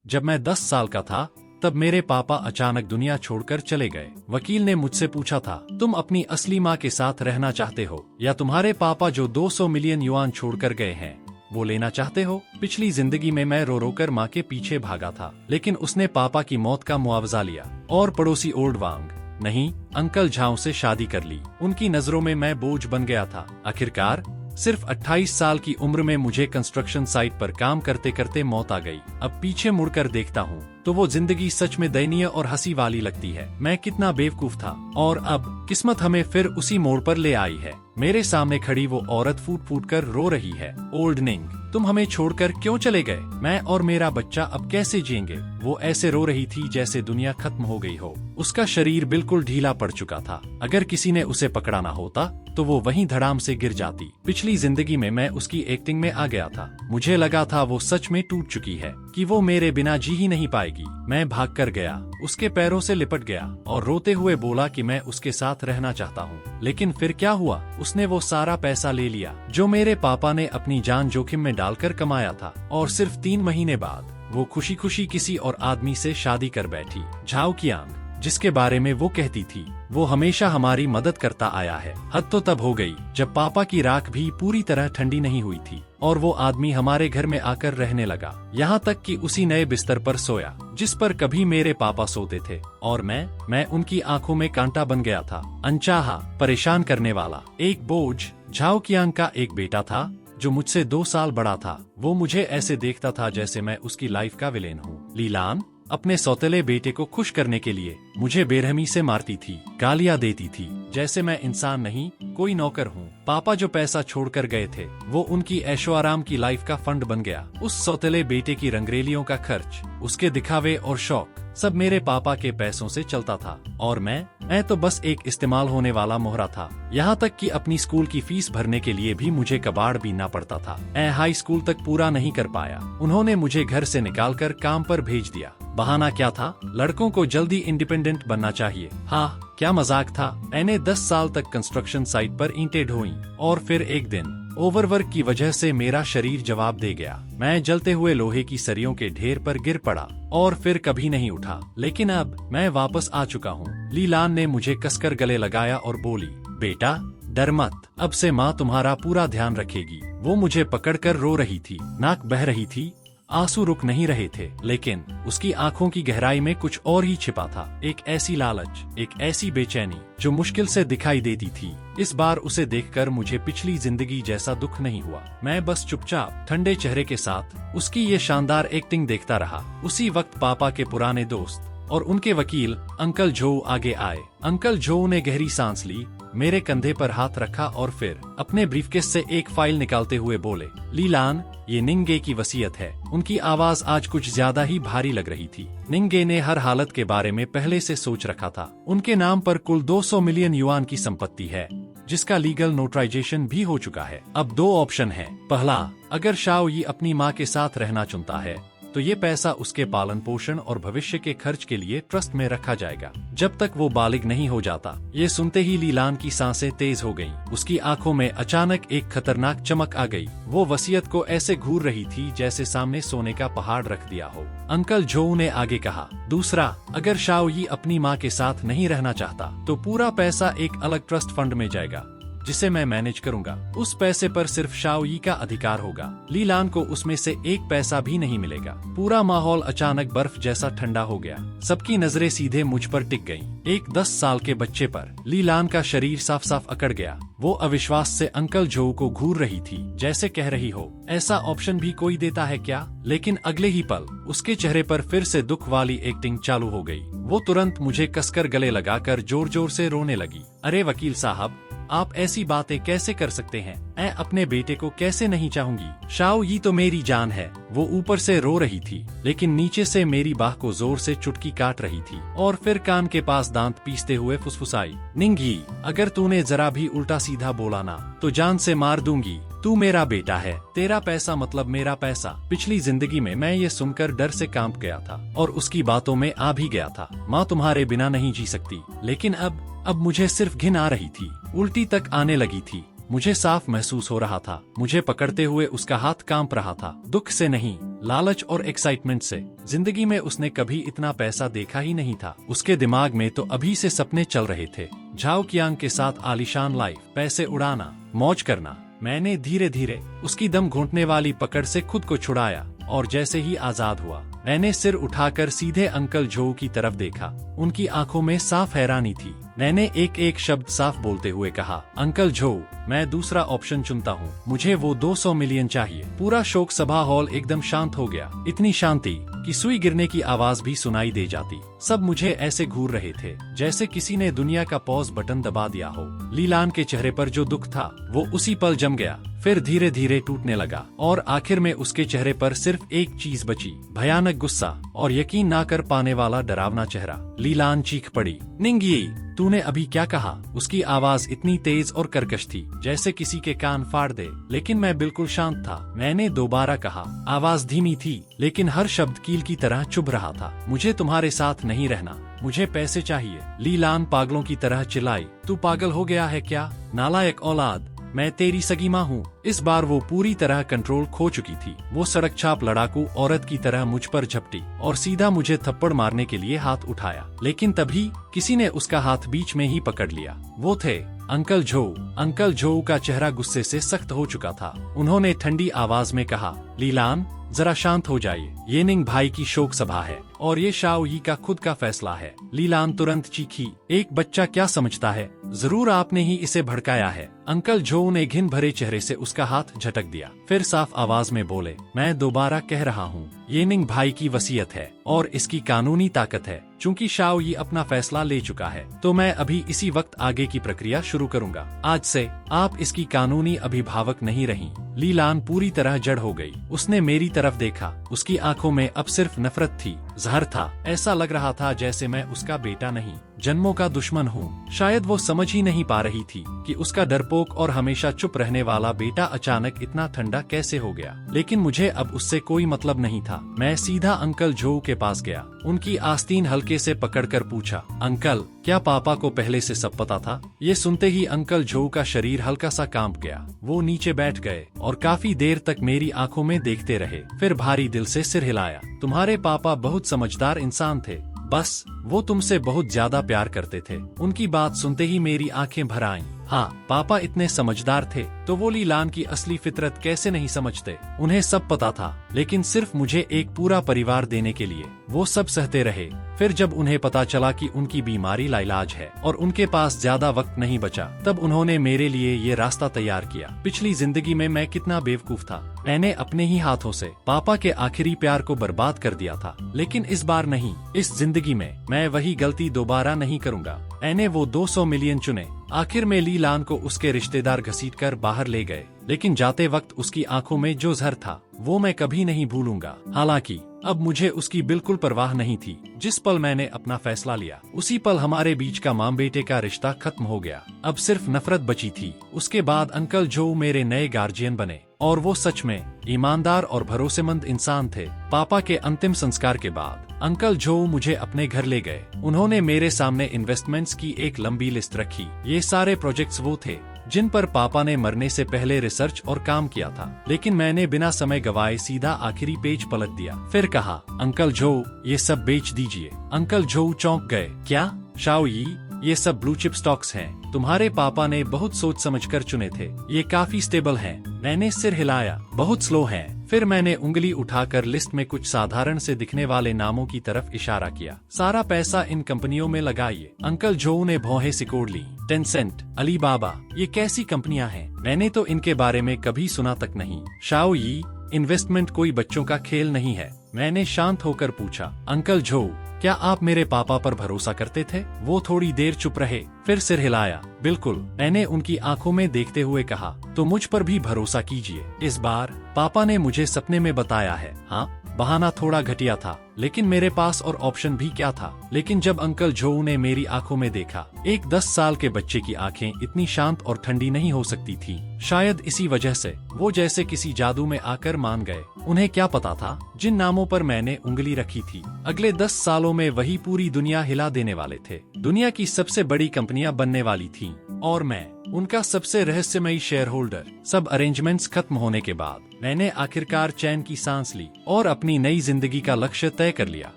जब मैं 10 साल का था तब मेरे पापा अचानक दुनिया छोड़कर चले गए। वकील ने मुझसे पूछा था, तुम अपनी असली माँ के साथ रहना चाहते हो या तुम्हारे पापा जो 200 मिलियन युआन छोड़कर गए हैं वो लेना चाहते हो? पिछली जिंदगी में मैं रो रो कर माँ के पीछे भागा था, लेकिन उसने पापा की मौत का मुआवजा लिया और पड़ोसी ओल्ड वांग नहीं अंकल झाओ से शादी कर ली। उनकी नजरों में मैं बोझ बन गया था। आखिरकार सिर्फ 28 साल की उम्र में मुझे कंस्ट्रक्शन साइट पर काम करते करते मौत आ गई। अब पीछे मुड़कर देखता हूँ तो वो जिंदगी सच में दयनीय और हंसी वाली लगती है। मैं कितना बेवकूफ था और अब किस्मत हमें फिर उसी मोड़ पर ले आई है। मेरे सामने खड़ी वो औरत फूट फूट कर रो रही है। ओल्ड निंग, तुम हमें छोड़कर क्यों चले गए? मैं और मेरा बच्चा अब कैसे जिएंगे? वो ऐसे रो रही थी जैसे दुनिया खत्म हो गई हो। उसका शरीर बिल्कुल ढीला पड़ चुका था। अगर किसी ने उसे पकड़ा ना होता तो वो वहीं धड़ाम से गिर जाती। पिछली जिंदगी में मैं उसकी एक्टिंग में आ गया था। मुझे लगा था वो सच में टूट चुकी है, कि वो मेरे बिना जी ही नहीं पाएगी। मैं भाग कर गया, उसके पैरों से लिपट गया और रोते हुए बोला कि मैं उसके साथ रहना चाहता हूँ। लेकिन फिर क्या हुआ? उसने वो सारा पैसा ले लिया जो मेरे पापा ने अपनी जान जोखिम में डालकर कमाया था, और सिर्फ 3 महीने बाद वो खुशी खुशी किसी और आदमी से शादी कर बैठी। झाओ कियांग, जिसके बारे में वो कहती थी वो हमेशा हमारी मदद करता आया है। हद तो तब हो गई जब पापा की राख भी पूरी तरह ठंडी नहीं हुई थी और वो आदमी हमारे घर में आकर रहने लगा, यहाँ तक कि उसी नए बिस्तर पर सोया जिस पर कभी मेरे पापा सोते थे। और मैं उनकी आंखों में कांटा बन गया था, अनचाहा, परेशान करने वाला एक बोझ। झाओ कियांग का एक बेटा था जो मुझसे 2 साल बड़ा था। वो मुझे ऐसे देखता था जैसे मैं उसकी लाइफ का विलेन हूँ। लीलान अपने सौतेले बेटे को खुश करने के लिए मुझे बेरहमी से मारती थी, गालियां देती थी जैसे मैं इंसान नहीं कोई नौकर हूँ। पापा जो पैसा छोड़कर गए थे वो उनकी ऐशो आराम की लाइफ का फंड बन गया। उस सौतेले बेटे की रंगरेलियों का खर्च, उसके दिखावे और शौक सब मेरे पापा के पैसों से चलता था और मैं तो बस एक इस्तेमाल होने वाला मोहरा था। यहाँ तक कि अपनी स्कूल की फीस भरने के लिए भी मुझे कबाड़ बीनना पड़ता था। मैं हाई स्कूल तक पूरा नहीं कर पाया। उन्होंने मुझे घर से निकालकर काम पर भेज दिया। बहाना क्या था? लड़कों को जल्दी इंडिपेंडेंट बनना चाहिए। हाँ, क्या मजाक था। मैंने 10 साल तक कंस्ट्रक्शन साइट पर ईंटें ढोई और फिर एक दिन ओवरवर्क की वजह से मेरा शरीर जवाब दे गया। मैं जलते हुए लोहे की सरियों के ढेर पर गिर पड़ा और फिर कभी नहीं उठा। लेकिन अब मैं वापस आ चुका हूँ। लीलान ने मुझे कसकर गले लगाया और बोली, बेटा डर मत, अब से माँ तुम्हारा पूरा ध्यान रखेगी। वो मुझे पकड़कर रो रही थी, नाक बह रही थी, आंसू रुक नहीं रहे थे, लेकिन उसकी आंखों की गहराई में कुछ और ही छिपा था। एक ऐसी लालच, एक ऐसी बेचैनी जो मुश्किल से दिखाई देती थी। इस बार उसे देखकर मुझे पिछली जिंदगी जैसा दुख नहीं हुआ। मैं बस चुपचाप ठंडे चेहरे के साथ उसकी ये शानदार एक्टिंग देखता रहा। उसी वक्त पापा के पुराने दोस्त और उनके वकील अंकल झो आगे आए। अंकल झो ने गहरी सांस ली, मेरे कंधे पर हाथ रखा और फिर अपने ब्रीफकेस से एक फाइल निकालते हुए बोले, लीलान, ये निंगे की वसीयत है। उनकी आवाज आज कुछ ज्यादा ही भारी लग रही थी। निंगे ने हर हालत के बारे में पहले से सोच रखा था। उनके नाम पर कुल 200 मिलियन युआन की संपत्ति है जिसका लीगल नोटराइजेशन भी हो चुका है। अब 2 ऑप्शन है। पहला, अगर शाओ यी अपनी माँ के साथ रहना चुनता है तो ये पैसा उसके पालन पोषण और भविष्य के खर्च के लिए ट्रस्ट में रखा जाएगा जब तक वो बालिग नहीं हो जाता। ये सुनते ही लीलान की सांसें तेज हो गईं। उसकी आंखों में अचानक एक खतरनाक चमक आ गई। वो वसीयत को ऐसे घूर रही थी जैसे सामने सोने का पहाड़ रख दिया हो। अंकल झो ने आगे कहा, दूसरा, अगर शाओ यी अपनी माँ के साथ नहीं रहना चाहता तो पूरा पैसा एक अलग ट्रस्ट फंड में जाएगा जिसे मैं मैनेज करूंगा। उस पैसे पर सिर्फ शाओ यी का अधिकार होगा। लीलान को उसमें से एक पैसा भी नहीं मिलेगा। पूरा माहौल अचानक बर्फ जैसा ठंडा हो गया। सबकी नजरें सीधे मुझ पर टिक गईं। एक 10 साल के बच्चे पर। लीलान का शरीर साफ साफ अकड़ गया। वो अविश्वास से अंकल झो को घूर रही थी जैसे कह रही हो, ऐसा ऑप्शन भी कोई देता है क्या? लेकिन अगले ही पल उसके चेहरे पर फिर से दुख वाली एक्टिंग चालू हो गई। वो तुरंत मुझे कसकर गले लगाकर जोर जोर से रोने लगी। अरे वकील साहब, आप ऐसी बातें कैसे कर सकते हैं? मैं अपने बेटे को कैसे नहीं चाहूंगी? शाओ यी तो मेरी जान है। वो ऊपर से रो रही थी लेकिन नीचे से मेरी बाह को जोर से चुटकी काट रही थी और फिर कान के पास दांत पीसते हुए फुसफुसाई, निंगी, अगर तूने जरा भी उल्टा सीधा बोला ना तो जान से मार दूंगी। तू मेरा बेटा है, तेरा पैसा मतलब मेरा पैसा। पिछली जिंदगी में मैं ये सुनकर डर से कांप गया था और उसकी बातों में आ भी गया था। माँ तुम्हारे बिना नहीं जी सकती। लेकिन अब मुझे सिर्फ घिन आ रही थी, उल्टी तक आने लगी थी। मुझे साफ महसूस हो रहा था मुझे पकड़ते हुए उसका हाथ कांप रहा था, दुख से नहीं लालच और एक्साइटमेंट से। जिंदगी में उसने कभी इतना पैसा देखा ही नहीं था। उसके दिमाग में तो अभी से सपने चल रहे थे, झाओ कियांग के साथ आलीशान लाइफ, पैसे उड़ाना, मौज करना। मैंने धीरे धीरे उसकी दम घुटने वाली पकड़ से खुद को छुड़ाया और जैसे ही आजाद हुआ, मैंने सिर उठाकर सीधे अंकल झोऊ की तरफ देखा। उनकी आंखों में साफ हैरानी थी। मैंने एक एक शब्द साफ बोलते हुए कहा, अंकल झोऊ, मैं दूसरा ऑप्शन चुनता हूँ। मुझे वो 200 मिलियन चाहिए। पूरा शोक सभा हॉल एकदम शांत हो गया। इतनी शांति कि सुई गिरने की आवाज भी सुनाई दे जाती। सब मुझे ऐसे घूर रहे थे जैसे किसी ने दुनिया का पॉज बटन दबा दिया हो। लीलान के चेहरे पर जो दुख था वो उसी पल जम गया, फिर धीरे धीरे टूटने लगा और आखिर में उसके चेहरे पर सिर्फ एक चीज बची, भयानक गुस्सा और यकीन ना कर पाने वाला डरावना चेहरा। लीलान चीख पड़ी, निंगयी, तूने अभी क्या कहा? उसकी आवाज इतनी तेज और कर्कश थी जैसे किसी के कान फाड़ दे, लेकिन मैं बिल्कुल शांत था। मैंने दोबारा कहा, आवाज धीमी थी लेकिन हर शब्द कील की तरह चुभ रहा था, मुझे तुम्हारे साथ नहीं रहना, मुझे पैसे चाहिए। लीलान पागलों की तरह चिल्लाई, तू पागल हो गया है क्या, नालायक औलाद, मैं तेरी सगी माँ हूँ। इस बार वो पूरी तरह कंट्रोल खो चुकी थी। वो सड़क छाप लड़ाकू औरत की तरह मुझ पर झपटी और सीधा मुझे थप्पड़ मारने के लिए हाथ उठाया, लेकिन तभी किसी ने उसका हाथ बीच में ही पकड़ लिया। वो थे अंकल झोऊ। अंकल झोऊ का चेहरा गुस्से से सख्त हो चुका था। उन्होंने ठंडी आवाज में कहा, लीलान, जरा शांत हो जाइए, ये निंग भाई की शोक सभा है और ये शाओ यी का खुद का फैसला है। लीलान तुरंत चीखी, एक बच्चा क्या समझता है, जरूर आपने ही इसे भड़काया है। अंकल झोऊ ने घिन भरे चेहरे से उसका हाथ झटक दिया, फिर साफ आवाज में बोले, मैं दोबारा कह रहा हूँ, ये निंग भाई की वसीयत है और इसकी कानूनी ताकत है। चूंकि शाओ यी अपना फैसला ले चुका है तो मैं अभी इसी वक्त आगे की प्रक्रिया शुरू करूंगा। आज से आप इसकी कानूनी अभिभावक नहीं रही। लीलान पूरी तरह जड़ हो गई। उसने मेरी तरफ देखा। उसकी आंखों में अब सिर्फ नफरत थी, जहर था। ऐसा लग रहा था जैसे मैं उसका बेटा नहीं, जन्मों का दुश्मन हूँ। शायद वो समझ ही नहीं पा रही थी कि उसका डरपोक और हमेशा चुप रहने वाला बेटा अचानक इतना ठंडा कैसे हो गया। लेकिन मुझे अब उससे कोई मतलब नहीं था। मैं सीधा अंकल झोऊ के पास गया। उनकी आस्तीन हल्के से पकड़कर पूछा, अंकल, क्या पापा को पहले से सब पता था? ये सुनते ही अंकल झोऊ का शरीर हल्का सा कांप गया। वो नीचे बैठ गए और काफी देर तक मेरी आंखों में देखते रहे, फिर भारी दिल से सिर हिलाया। तुम्हारे पापा बहुत समझदार इंसान थे, बस वो तुमसे बहुत ज्यादा प्यार करते थे। उनकी बात सुनते ही मेरी आंखें भर आईं। हाँ, पापा इतने समझदार थे तो वो लीलान की असली फितरत कैसे नहीं समझते? उन्हें सब पता था, लेकिन सिर्फ मुझे एक पूरा परिवार देने के लिए वो सब सहते रहे। फिर जब उन्हें पता चला कि उनकी बीमारी लाइलाज है और उनके पास ज्यादा वक्त नहीं बचा, तब उन्होंने मेरे लिए ये रास्ता तैयार किया। पिछली जिंदगी में मैं कितना बेवकूफ था। मैंने अपने ही हाथों से पापा के आखिरी प्यार को बर्बाद कर दिया था, लेकिन इस बार नहीं। इस जिंदगी में मैं वही गलती दोबारा नहीं करूँगा। मैंने वो 200 मिलियन चुने। आखिर में लीलान को उसके रिश्तेदार घसीटकर बाहर ले गए, लेकिन जाते वक्त उसकी आंखों में जो जहर था वो मैं कभी नहीं भूलूंगा। हालांकि अब मुझे उसकी बिल्कुल परवाह नहीं थी। जिस पल मैंने अपना फैसला लिया, उसी पल हमारे बीच का माँ बेटे का रिश्ता खत्म हो गया। अब सिर्फ नफरत बची थी। उसके बाद अंकल झोऊ मेरे नए गार्जियन बने और वो सच में ईमानदार और भरोसेमंद इंसान थे। पापा के अंतिम संस्कार के बाद अंकल झोऊ मुझे अपने घर ले गए। उन्होंने मेरे सामने इन्वेस्टमेंट्स की एक लंबी लिस्ट रखी। ये सारे प्रोजेक्ट्स वो थे जिन पर पापा ने मरने से पहले रिसर्च और काम किया था, लेकिन मैंने बिना समय गवाए सीधा आखिरी पेज पलट दिया। फिर कहा, अंकल झोऊ, ये सब बेच दीजिए। अंकल झोऊ चौंक गए। क्या शाओ यी? ये सब ब्लू चिप स्टॉक्स हैं। तुम्हारे पापा ने बहुत सोच समझकर चुने थे। ये काफी स्टेबल हैं। मैंने सिर हिलाया। बहुत स्लो हैं। फिर मैंने उंगली उठाकर लिस्ट में कुछ साधारण से दिखने वाले नामों की तरफ इशारा किया। सारा पैसा इन कंपनियों में लगाइए। अंकल झोऊ ने भौहें सिकोड़ ली। टेंसेंट, अलीबाबा, ये कैसी कंपनियां हैं? मैंने तो इनके बारे में कभी सुना तक नहीं। शाओ यी, इन्वेस्टमेंट कोई बच्चों का खेल नहीं है। मैंने शांत होकर पूछा, अंकल झोऊ, क्या आप मेरे पापा पर भरोसा करते थे? वो थोड़ी देर चुप रहे, फिर सिर हिलाया। बिल्कुल, मैंने उनकी आंखों में देखते हुए कहा। तो मुझ पर भी भरोसा कीजिए। इस बार पापा ने मुझे सपने में बताया है। हाँ, बहाना थोड़ा घटिया था, लेकिन मेरे पास और ऑप्शन भी क्या था? लेकिन जब अंकल झोऊ ने मेरी आंखों में देखा, एक 10 साल के बच्चे की आंखें इतनी शांत और ठंडी नहीं हो सकती थी। शायद इसी वजह से वो जैसे किसी जादू में आकर मान गए। उन्हें क्या पता था, जिन नामों पर मैंने उंगली रखी थी, अगले 10 सालों में वही पूरी दुनिया हिला देने वाले थे। दुनिया की सबसे बड़ी कंपनियां बनने वाली थीं और मैं उनका सबसे रहस्यमयी शेयर होल्डर। सब अरेंजमेंट्स खत्म होने के बाद मैंने आखिरकार चैन की सांस ली और अपनी नई जिंदगी का लक्ष्य तय कर लिया।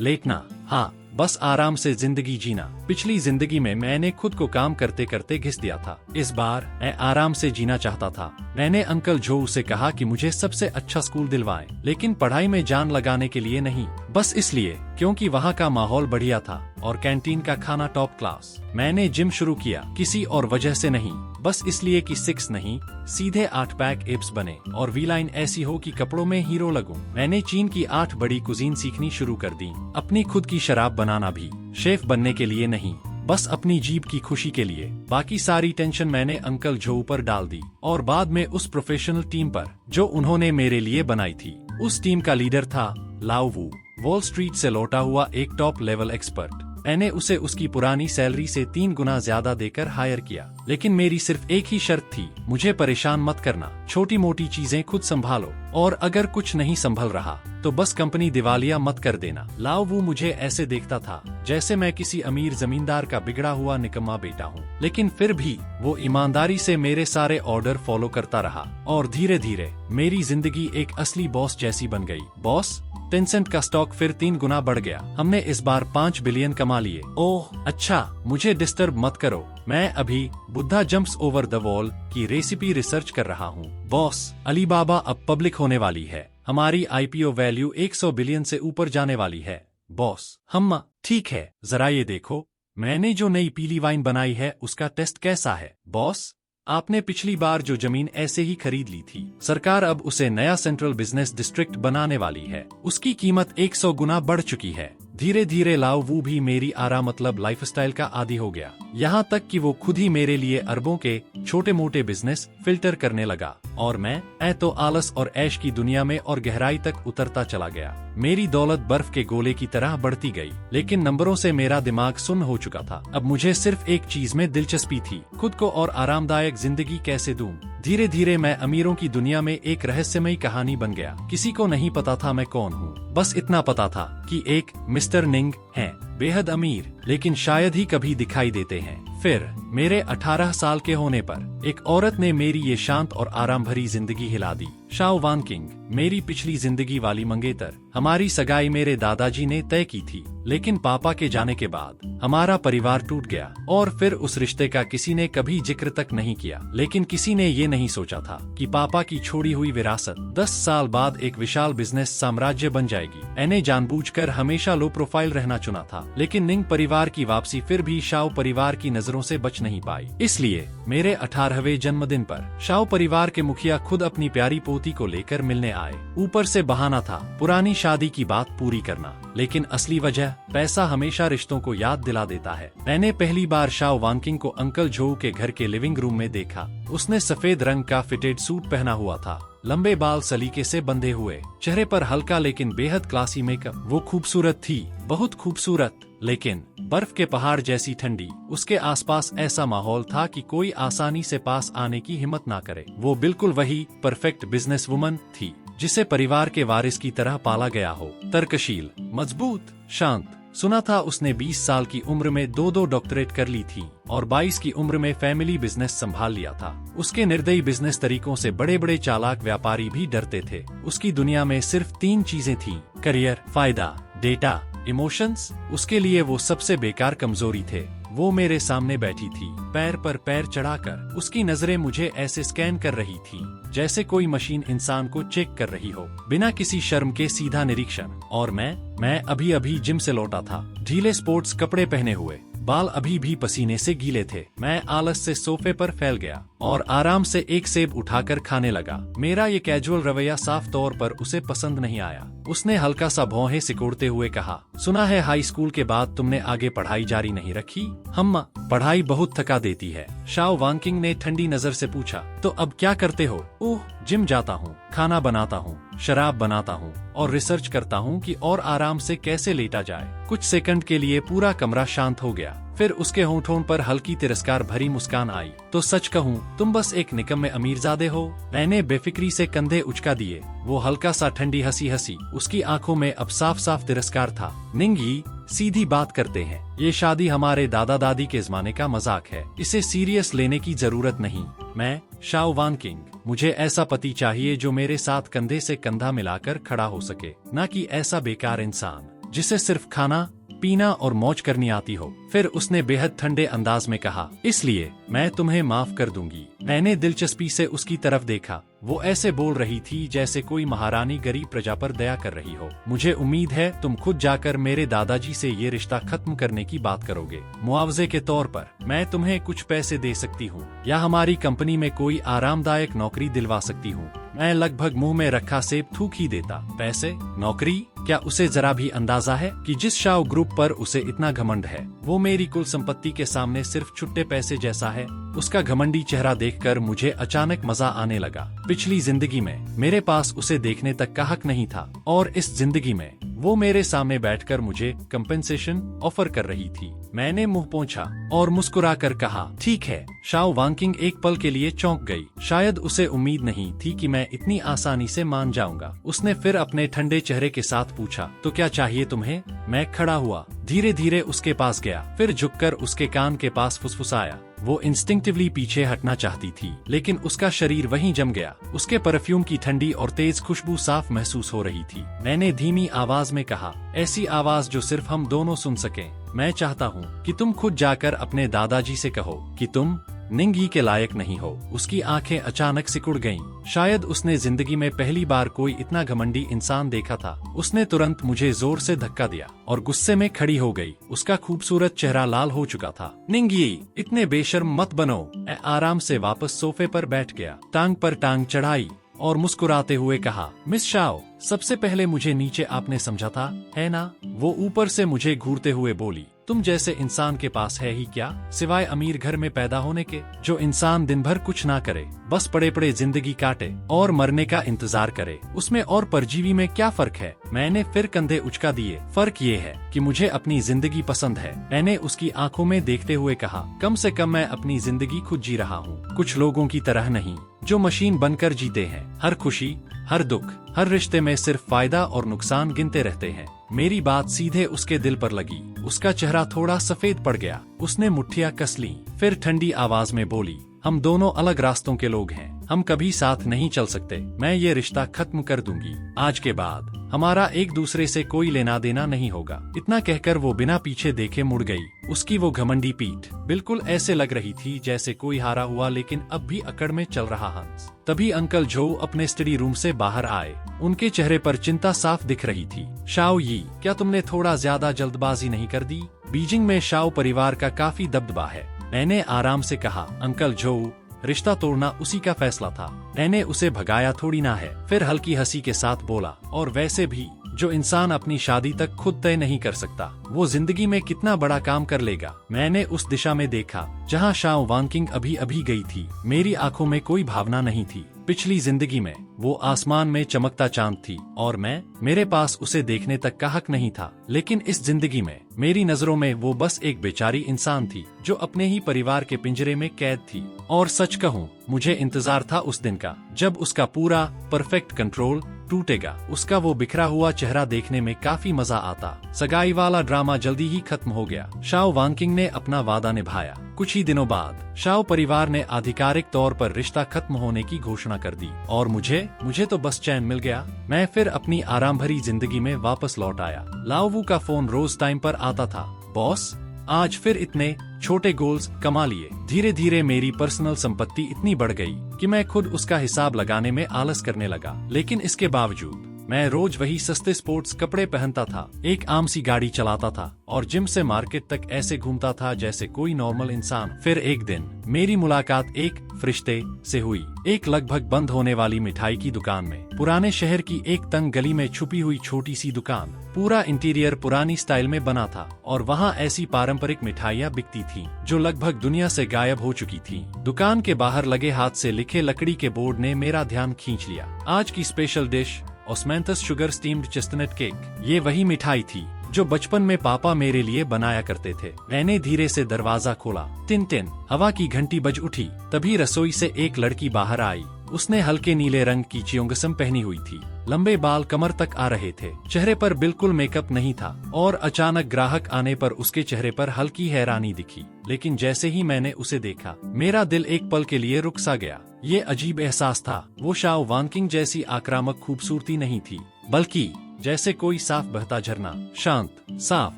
लेटना, हाँ, बस आराम से जिंदगी जीना। पिछली जिंदगी में मैंने खुद को काम करते करते घिस दिया था। इस बार मैं आराम से जीना चाहता था। मैंने अंकल जो से कहा कि मुझे सबसे अच्छा स्कूल दिलवाएं, लेकिन पढ़ाई में जान लगाने के लिए नहीं, बस इसलिए क्योंकि वहाँ का माहौल बढ़िया था और कैंटीन का खाना टॉप क्लास। मैंने जिम शुरू किया, किसी और वजह से नहीं, बस इसलिए कि 6 नहीं सीधे 8 पैक एब्स बने और वी लाइन ऐसी हो कि कपड़ों में हीरो लगूं। मैंने चीन की 8 बड़ी कुजीन सीखनी शुरू कर दी। अपनी खुद की शराब बनाना भी, शेफ बनने के लिए नहीं, बस अपनी जीभ की खुशी के लिए। बाकी सारी टेंशन मैंने अंकल जो पर डाल दी और बाद में उस प्रोफेशनल टीम पर जो उन्होंने मेरे लिए बनाई थी। उस टीम का लीडर था लाओ वू, वॉल स्ट्रीट से लौटा हुआ एक टॉप लेवल एक्सपर्ट। मैंने उसे उसकी पुरानी सैलरी से 3 गुना ज्यादा देकर हायर किया, लेकिन मेरी सिर्फ एक ही शर्त थी, मुझे परेशान मत करना, छोटी मोटी चीजें खुद संभालो और अगर कुछ नहीं संभल रहा तो बस कंपनी दिवालिया मत कर देना। लाओ वो मुझे ऐसे देखता था जैसे मैं किसी अमीर जमींदार का बिगड़ा हुआ निकम्मा बेटा हूँ, लेकिन फिर भी वो ईमानदारी से मेरे सारे ऑर्डर फॉलो करता रहा और धीरे धीरे मेरी जिंदगी एक असली बॉस जैसी बन गई। बॉस, टेंसेंट का स्टॉक फिर 3 गुना बढ़ गया। हमने इस बार 5 बिलियन कमा लिए। ओह अच्छा, मुझे डिस्टर्ब मत करो, मैं अभी Buddha jumps over the wall की रेसिपी रिसर्च कर रहा हूँ। बॉस, अलीबाबा अब पब्लिक होने वाली है, हमारी आईपीओ वैल्यू 100 बिलियन से ऊपर जाने वाली है। बॉस, हम ठीक है, जरा ये देखो, मैंने जो नई पीली वाइन बनाई है उसका टेस्ट कैसा है? बॉस, आपने पिछली बार जो जमीन ऐसे ही खरीद ली थी, सरकार अब उसे नया सेंट्रल बिजनेस डिस्ट्रिक्ट बनाने वाली है, उसकी कीमत 100 गुना बढ़ चुकी है। धीरे धीरे लाओ वो भी मेरी आरा मतलब लाइफस्टाइल का आदी हो गया, यहाँ तक कि वो खुद ही मेरे लिए अरबों के छोटे मोटे बिजनेस फिल्टर करने लगा और मैं तो आलस और ऐश की दुनिया में और गहराई तक उतरता चला गया। मेरी दौलत बर्फ के गोले की तरह बढ़ती गई, लेकिन नंबरों से मेरा दिमाग सुन्न हो चुका था। अब मुझे सिर्फ एक चीज में दिलचस्पी थी, खुद को और आरामदायक जिंदगी कैसे दूं। धीरे धीरे मैं अमीरों की दुनिया में एक रहस्यमयी कहानी बन गया। किसी को नहीं पता था मैं कौन हूँ, बस इतना पता था कि एक मिस्टर निंग हैं, बेहद अमीर, लेकिन शायद ही कभी दिखाई देते हैं। फिर मेरे 18 साल के होने पर एक औरत ने मेरी ये शांत और आराम भरी जिंदगी हिला दी। शाओ वान किंग, मेरी पिछली जिंदगी वाली मंगेतर। हमारी सगाई मेरे दादाजी ने तय की थी, लेकिन पापा के जाने के बाद हमारा परिवार टूट गया और फिर उस रिश्ते का किसी ने कभी जिक्र तक नहीं किया। लेकिन किसी ने ये नहीं सोचा था कि पापा की छोड़ी हुई विरासत 10 साल बाद एक विशाल बिजनेस साम्राज्य बन जाएगी। मैंने जानबूझकर हमेशा लो प्रोफाइल रहना चुना था, लेकिन निंग परिवार की वापसी फिर भी शाओ परिवार की नजरों से बच नहीं पाई। इसलिए मेरे 18वें जन्मदिन पर शाओ परिवार के मुखिया खुद अपनी प्यारी पोती को लेकर मिलने आए। ऊपर से बहाना था पुरानी शादी की बात पूरी करना, लेकिन असली वजह पैसा हमेशा रिश्तों को याद दिला देता है। मैंने पहली बार शाओ वानकिंग को अंकल झोउ के घर के लिविंग रूम में देखा। उसने सफेद रंग का फिटेड सूट पहना हुआ था, लंबे बाल सलीके से बंधे हुए, चेहरे पर हल्का लेकिन बेहद क्लासी मेकअप। वो खूबसूरत थी, बहुत खूबसूरत, लेकिन बर्फ के पहाड़ जैसी ठंडी। उसके आसपास ऐसा माहौल था कि कोई आसानी से पास आने की हिम्मत ना करे। वो बिल्कुल वही परफेक्ट बिजनेस वुमन थी जिसे परिवार के वारिस की तरह पाला गया हो। तर्कशील, मजबूत, शांत। सुना था उसने 20 साल की उम्र में 2 डॉक्टरेट कर ली थी और 22 की उम्र में फैमिली बिजनेस संभाल लिया था। उसके निर्दयी बिजनेस तरीकों से बड़े बड़े चालाक व्यापारी भी डरते थे। उसकी दुनिया में सिर्फ 3 चीजें थीं, करियर, फायदा, डेटा, इमोशंस। उसके लिए वो सबसे बेकार कमजोरी थे। वो मेरे सामने बैठी थी, पैर पर पैर चढ़ाकर। उसकी नजरें मुझे ऐसे स्कैन कर रही थी जैसे कोई मशीन इंसान को चेक कर रही हो, बिना किसी शर्म के सीधा निरीक्षण। और मैं अभी अभी जिम से लौटा था, ढीले स्पोर्ट्स कपड़े पहने हुए, बाल अभी भी पसीने से गीले थे। मैं आलस से सोफे पर फैल गया और आराम से एक सेब उठाकर खाने लगा। मेरा ये कैजुअल रवैया साफ तौर पर उसे पसंद नहीं आया। उसने हल्का सा भौहें सिकोड़ते हुए कहा, सुना है हाई स्कूल के बाद तुमने आगे पढ़ाई जारी नहीं रखी? हम पढ़ाई बहुत थका देती है। शाओ वानकिंग ने ठंडी नजर से पूछा, तो अब क्या करते हो? ओह, जिम जाता हूँ, खाना बनाता हूँ, शराब बनाता हूँ और रिसर्च करता हूँ कि और आराम से कैसे लेटा जाए। कुछ सेकंड के लिए पूरा कमरा शांत हो गया, फिर उसके होंठों पर हल्की तिरस्कार भरी मुस्कान आई। तो सच कहूँ, तुम बस एक निकम्मे अमीरजादे हो। मैंने बेफिक्री से कंधे उचका दिए। वो हल्का सा ठंडी हंसी हंसी, उसकी आंखों में अब साफ साफ तिरस्कार था। निंगी, सीधी बात करते हैं। ये शादी हमारे दादा दादी के जमाने का मजाक है, इसे सीरियस लेने की जरूरत नहीं। मैं शाओ वानकिंग, मुझे ऐसा पति चाहिए जो मेरे साथ कंधे से कंधा मिलाकर खड़ा हो सके, न कि ऐसा बेकार इंसान जिसे सिर्फ खाना पीना और मौज करनी आती हो। फिर उसने बेहद ठंडे अंदाज में कहा, इसलिए मैं तुम्हें माफ कर दूंगी। मैंने दिलचस्पी से उसकी तरफ देखा। वो ऐसे बोल रही थी जैसे कोई महारानी गरीब प्रजा पर दया कर रही हो। मुझे उम्मीद है तुम खुद जाकर मेरे दादाजी से ये रिश्ता खत्म करने की बात करोगे। मुआवजे के तौर पर मैं तुम्हें कुछ पैसे दे सकती हूँ या हमारी कंपनी में कोई आरामदायक नौकरी दिलवा सकती हूँ। मैं लगभग मुंह में रखा सेब थूक ही देता। पैसे? नौकरी? क्या उसे जरा भी अंदाजा है कि जिस शाओ ग्रुप पर उसे इतना घमंड है वो मेरी कुल संपत्ति के सामने सिर्फ छुट्टे पैसे जैसा है? उसका घमंडी चेहरा देखकर मुझे अचानक मजा आने लगा। पिछली जिंदगी में मेरे पास उसे देखने तक का हक नहीं था और इस जिंदगी में वो मेरे सामने बैठकर मुझे कंपेंसेशन ऑफर कर रही थी। मैंने मुंह पोंछा और मुस्कुराकर कहा, ठीक है। शाओ वांकिंग एक पल के लिए चौंक गई। शायद उसे उम्मीद नहीं थी कि मैं इतनी आसानी से मान जाऊंगा। उसने फिर अपने ठंडे चेहरे के साथ पूछा, तो क्या चाहिए तुम्हें? मैं खड़ा हुआ, धीरे धीरे उसके पास गया, फिर झुककर उसके कान के पास फुसफुसाया। वो इंस्टिंक्टिवली पीछे हटना चाहती थी, लेकिन उसका शरीर वहीं जम गया। उसके परफ्यूम की ठंडी और तेज खुशबू साफ महसूस हो रही थी। मैंने धीमी आवाज में कहा, ऐसी आवाज जो सिर्फ हम दोनों सुन सकें, मैं चाहता हूँ कि तुम खुद जाकर अपने दादाजी से कहो कि तुम निंगी के लायक नहीं हो। उसकी आंखें अचानक सिकुड़ गईं। शायद उसने जिंदगी में पहली बार कोई इतना घमंडी इंसान देखा था। उसने तुरंत मुझे जोर से धक्का दिया और गुस्से में खड़ी हो गई। उसका खूबसूरत चेहरा लाल हो चुका था। निंगी, इतने बेशर्म मत बनो। मैं आराम से वापस सोफे पर बैठ गया, टांग पर टांग चढ़ाई और मुस्कुराते हुए कहा, मिस शाओ, सबसे पहले मुझे नीचे आपने समझा था, है ना? वो ऊपर से मुझे घूरते हुए बोली, तुम जैसे इंसान के पास है ही क्या, सिवाय अमीर घर में पैदा होने के, जो इंसान दिन भर कुछ ना करे, बस पड़े पड़े जिंदगी काटे और मरने का इंतजार करे। उसमें और परजीवी में क्या फर्क है? मैंने फिर कंधे उचका दिए। फर्क ये है कि मुझे अपनी जिंदगी पसंद है। मैंने उसकी आंखों में देखते हुए कहा, कम से कम मैं अपनी जिंदगी खुद जी रहा हूँ, कुछ लोगों की तरह नहीं जो मशीन बनकर जीते हैं। हर खुशी, हर दुख, हर रिश्ते में सिर्फ फायदा और नुकसान गिनते रहते हैं। मेरी बात सीधे उसके दिल पर लगी। उसका चेहरा थोड़ा सफेद पड़ गया। उसने मुट्ठियां कस लीं, फिर ठंडी आवाज में बोली, हम दोनों अलग रास्तों के लोग हैं, हम कभी साथ नहीं चल सकते। मैं ये रिश्ता खत्म कर दूंगी। आज के बाद हमारा एक दूसरे से कोई लेना देना नहीं होगा। इतना कहकर वो बिना पीछे देखे मुड़ गई। उसकी वो घमंडी पीठ बिल्कुल ऐसे लग रही थी जैसे कोई हारा हुआ लेकिन अब भी अकड़ में चल रहा हंस। तभी अंकल जो अपने स्टडी रूम से बाहर आए। उनके चेहरे पर चिंता साफ दिख रही थी। शाओ यी, क्या तुमने थोड़ा ज्यादा जल्दबाजी नहीं कर दी? बीजिंग में शाओ परिवार का काफी दबदबा है। मैंने आराम से कहा, अंकल जो, रिश्ता तोड़ना उसी का फैसला था, मैंने उसे भगाया थोड़ी ना है। फिर हल्की हंसी के साथ बोला, और वैसे भी जो इंसान अपनी शादी तक खुद तय नहीं कर सकता वो जिंदगी में कितना बड़ा काम कर लेगा। मैंने उस दिशा में देखा जहां शाओ वांकिंग अभी अभी गई थी। मेरी आंखों में कोई भावना नहीं थी। पिछली जिंदगी में वो आसमान में चमकता चांद थी और मेरे पास उसे देखने तक का हक नहीं था। लेकिन इस जिंदगी में मेरी नजरों में वो बस एक बेचारी इंसान थी जो अपने ही परिवार के पिंजरे में कैद थी। और सच कहूँ, मुझे इंतजार था उस दिन का जब उसका पूरा परफेक्ट कंट्रोल टूटेगा। उसका वो बिखरा हुआ चेहरा देखने में काफी मजा आता। सगाई वाला ड्रामा जल्दी ही खत्म हो गया। शाओ वांकिंग ने अपना वादा निभाया। कुछ ही दिनों बाद शाओ परिवार ने आधिकारिक तौर पर रिश्ता खत्म होने की घोषणा कर दी और मुझे तो बस चैन मिल गया। मैं फिर अपनी आराम भरी जिंदगी में वापस लौट आया। लाओवू का फोन रोज टाइम पर आता था। बॉस, आज फिर इतने छोटे गोल्स कमा लिए। धीरे धीरे मेरी पर्सनल संपत्ति इतनी बढ़ गई कि मैं खुद उसका हिसाब लगाने में आलस करने लगा। लेकिन इसके बावजूद मैं रोज वही सस्ते स्पोर्ट्स कपड़े पहनता था, एक आम सी गाड़ी चलाता था और जिम से मार्केट तक ऐसे घूमता था जैसे कोई नॉर्मल इंसान। फिर एक दिन मेरी मुलाकात एक फरिश्ते से हुई, एक लगभग बंद होने वाली मिठाई की दुकान में। पुराने शहर की एक तंग गली में छुपी हुई छोटी सी दुकान। पूरा इंटीरियर पुरानी स्टाइल में बना था और वहाँ ऐसी पारंपरिक मिठाइयाँ बिकती थीं जो लगभग दुनिया से गायब हो चुकी थीं। दुकान के बाहर लगे हाथ से लिखे लकड़ी के बोर्ड ने मेरा ध्यान खींच लिया। आज की special dish osmanthus sugar steamed chestnut cake. ये वही मिठाई थी जो बचपन में पापा मेरे लिए बनाया करते थे। मैंने धीरे से दरवाजा खोला। टिन टिन, हवा की घंटी बज उठी। तभी रसोई से एक लड़की बाहर आई। उसने हल्के नीले रंग की च्योंगसम पहनी हुई थी। लंबे बाल कमर तक आ रहे थे। चेहरे पर बिल्कुल मेकअप नहीं था और अचानक ग्राहक आने पर उसके चेहरे पर हल्की हैरानी दिखी। लेकिन जैसे ही मैंने उसे देखा, मेरा दिल एक पल के लिए रुक सा गया। ये अजीब एहसास था। वो शाओ वानकिंग जैसी आक्रामक खूबसूरती नहीं थी, बल्कि जैसे कोई साफ बहता झरना, शांत, साफ,